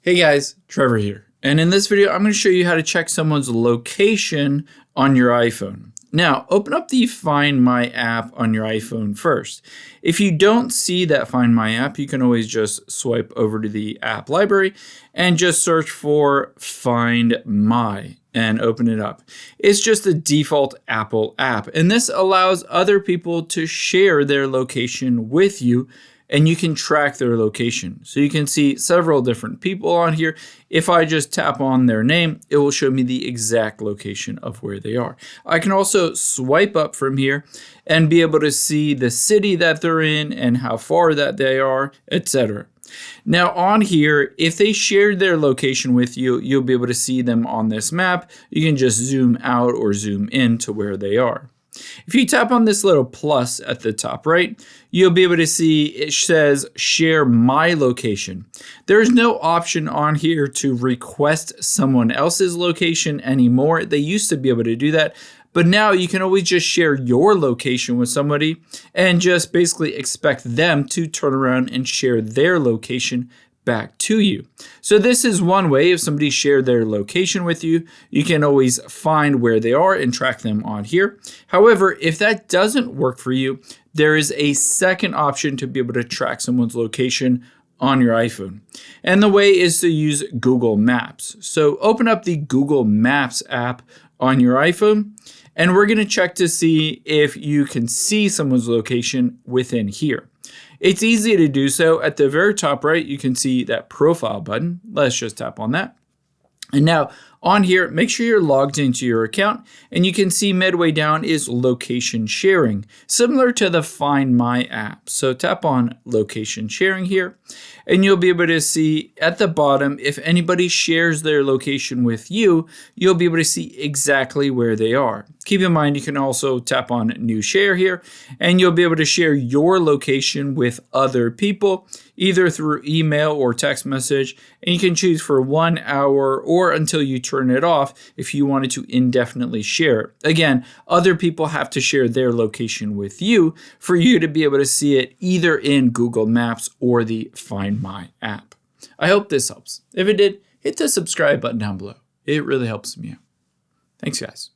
Hey guys, Trevor here. And in this video, I'm going to show you how to check someone's location on your iPhone. Now, open up the Find My app on your iPhone first. If you don't see that Find My app, you can always just swipe over to the app library and just search for Find My and open it up. It's just a default Apple app, and this allows other people to share their location with you, and you can track their location. So you can see several different people on here. If I just tap on their name, it will show me the exact location of where they are. I can also swipe up from here and be able to see the city that they're in and how far that they are, etc. Now on here, if they shared their location with you, you'll be able to see them on this map. You can just zoom out or zoom in to where they are. If you tap on this little plus at the top right, you'll be able to see it says share my location. There's no option on here to request someone else's location anymore. They used to be able to do that, but now you can always just share your location with somebody and just basically expect them to turn around and share their location back to you. So this is one way. If somebody shared their location with you, you can always find where they are and track them on here. However, if that doesn't work for you, there is a second option to be able to track someone's location on your iPhone. And the way is to use Google Maps. So open up the Google Maps app on your iPhone, and we're going to check to see if you can see someone's location within here. It's easy to do so. At the very top right, you can see that profile button. Let's just tap on that. And now on here, make sure you're logged into your account, and you can see midway down is location sharing, similar to the Find My app. So tap on location sharing here, and you'll be able to see at the bottom, if anybody shares their location with you, you'll be able to see exactly where they are. Keep in mind, you can also tap on new share here, and you'll be able to share your location with other people, either through email or text message, and you can choose for 1 hour or until you turn it off if you wanted to indefinitely share it. Again, other people have to share their location with you for you to be able to see it either in Google Maps or the Find My app. I hope this helps. If it did, hit the subscribe button down below. It really helps me out. Thanks, guys.